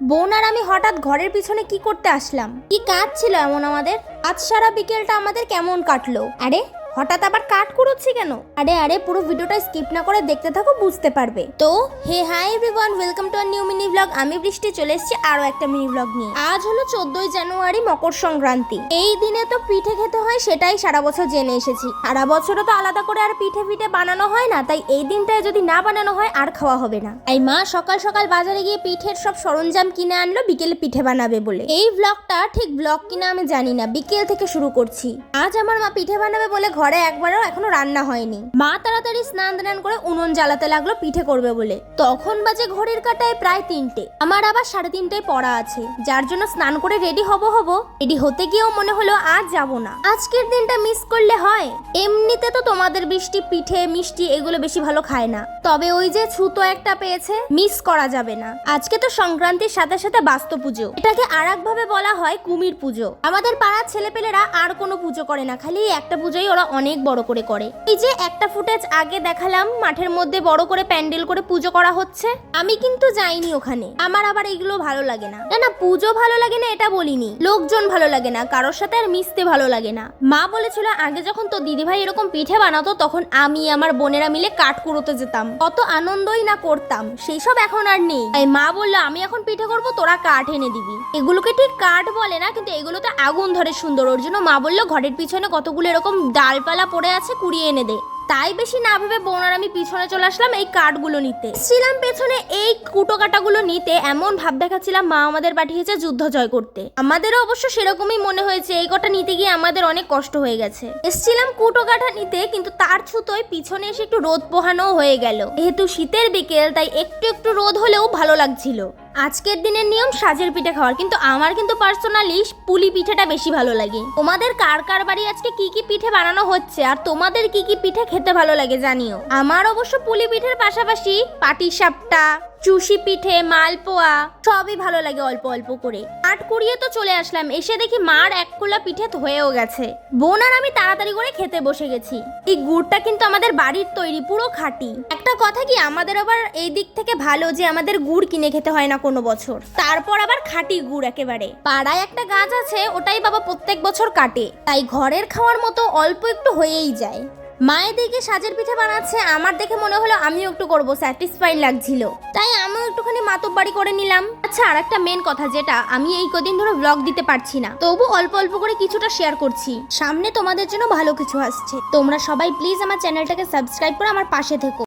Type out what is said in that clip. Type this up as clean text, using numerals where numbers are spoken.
বোন আর আমি হঠাৎ ঘরের পিছনে কি করতে আসলাম? কি কাজ ছিল এমন আমাদের? আজ সারা বিকেলটা আমাদের কেমন কাটলো? আরে হঠাৎ আবার কাট কুড়োচ্ছি কেন? আরে পুরো ভিডিওটা স্কিপ না করে দেখতে থাকো, বুঝতে পারবে। তো hey hi everyone, welcome to a new mini blog. আমি বৃষ্টি চলে এসেছি আরো একটা মিনি ব্লগ নিয়ে। আজ হলো 14ই জানুয়ারি, মকর সংক্রান্তি। এই দিনে তো পিঠে খেতে হয়, সেটাই সারা বছর জেনে এসেছি। সারা বছরও তো আলাদা করে আর পিঠে বানানো হয় না, তাই এই দিনটায় যদি না বানানো হয় আর খাওয়া হবে না। এই মা সকাল সকাল বাজারে গিয়ে পিঠের সব সরঞ্জাম কিনে আনলো বিকেলে পিঠে বানাবে বলে। এই ব্লগটা ঠিক ব্লগ কিনা আমি জানি না, বিকেল থেকে শুরু করছি। আজ আমার মা পিঠে বানাবে বলে ঘরে একবারও এখনো রান্না হয়নি। মা তাড়াতাড়ি স্নান করে উনুন জ্বালাতে লাগলো পিঠে করবে বলে। তখন বাজে ঘড়ির কাঁটায় প্রায় 3টে। আমার আবার 3:30টায় পড়া আছে, যার জন্য স্নান করে রেডি হব। রেডি হতে গিয়েও মনে হলো আজ যাব না, আজকের দিনটা মিস করলে হয়। এমনিতে তো তোমাদের বৃষ্টি পিঠে মিষ্টি এগুলো বেশি ভালো খায় না, তবে ওই যে ছুতো একটা পেয়েছে, মিস করা যাবে না। আজকে তো সংক্রান্তির সাথে সাথে বাস্তু পুজো, এটাকে আর একভাবে বলা হয় কুমির পুজো। আমাদের পাড়ার ছেলেপেলেরা আর কোনো পুজো করে না, খালি একটা পুজোই ওরা অনেক বড় করে করে। এই যে একটা ফুটেজ আগে দেখালাম, মাঠের মধ্যে বড় করে প্যান্ডেল করে পুজো করা হচ্ছে। আমি কিন্তু যাইনি ওখানে, আমার আবার এগুলো ভালো লাগে না। না পুজো ভালো লাগে না এটা বলিনি, লোকজন ভালো লাগে না, কারোর সাথে আর মিশতে ভালো লাগে না। মা বলেছিল আগে যখন তো দিদিভাই এরকম পিঠে বানাতো তখন আমি আমার বোনেরা মিলে কাঠ কুড়োতে যেতাম, কত আনন্দই না করতাম, সেই সব এখন আর নেই। তাই মা বললো আমি এখন পিঠে করবো, তোরা কাঠ এনে দিবি। এগুলোকে ঠিক কাঠ বলে না, কিন্তু এগুলোতে আগুন ধরে সুন্দর। ওর জন্য মা বললো ঘরের পিছনে কতগুলো এরকম ডালপালা পড়ে আছে, কুড়িয়ে এনে দে। তাই বেশি না ভেবে বোন আর আমি পিছনে চলে আসলাম এই কাঠগুলো নিতে। ছিলাম পেছনে এই কুটো কাটাগুলো নিতে, এমন ভাব দেখাচ্ছিলাম মা আমাদের পাঠিয়েছে যুদ্ধ জয় করতে। আমাদেরও অবশ্য সেরকমই মনে হয়েছে, এই কটা নিতে গিয়ে আমাদের অনেক কষ্ট হয়ে গেছে। এসছিলাম কুটো কাঠা নিতে, কিন্তু তার ছুতোয় পিছনে এসে একটু রোদ পোহানো হয়ে গেল। যেহেতু শীতের বিকেল, তাই একটু রোদ হলেও ভালো লাগছিল। আজকের দিনের নিয়ম সাজের পিঠে খাওয়ার, কিন্তু আমার কিন্তু পার্সোনালি পুলি পিঠেটা বেশি ভালো লাগে। তোমাদের কার কার বাড়ি আজকে কি কি পিঠে বানানো হচ্ছে আর তোমাদের কি কি পিঠে খেতে ভালো লাগে জানিও। আমার অবশ্য পুলি পিঠের পাশাপাশি পাটিসাপটা, চুষি পিঠে, মালপোয়া সবই ভালো লাগে অল্প অল্প করে। কাঠ কুড়িয়ে তো চলে আসলাম, এসে দেখি মার এক কোলা পিঠে হয়েও গেছে। বোন আর আমি তাড়াতাড়ি করে খেতে বসে গেছি। এই গুড়টা কিন্তু আমাদের বাড়ির তৈরি, পুরো খাঁটি। একটা কথা কি, আমাদের আবার এই দিক থেকে ভালো যে আমাদের গুড় কিনে খেতে হয় না কোনো বছর। তারপর আবার খাঁটি গুড় একেবারে। পাড়ায় একটা গাছ আছে, ওটাই বাবা প্রত্যেক বছর কাটে, তাই ঘরের খাওয়ার মতো অল্প একটু হয়েই যায়। মায়ের দিকে সাজের পিঠে বানাচ্ছে, আমার দেখে মনে হলো আমিও একটু করবো, স্যাটিসফাইড লাগছিল, তাই আমিও একটুখানি মাতব্বাড়ি করে নিলাম। আচ্ছা, আর একটা মেন কথা, যেটা আমি এই কদিন ধরে ব্লগ দিতে পারছি না, তবু অল্প অল্প করে কিছুটা শেয়ার করছি। সামনে তোমাদের জন্য ভালো কিছু আসছে, তোমরা সবাই প্লিজ আমার চ্যানেলটাকে সাবস্ক্রাইব করে আমার পাশে থেকো।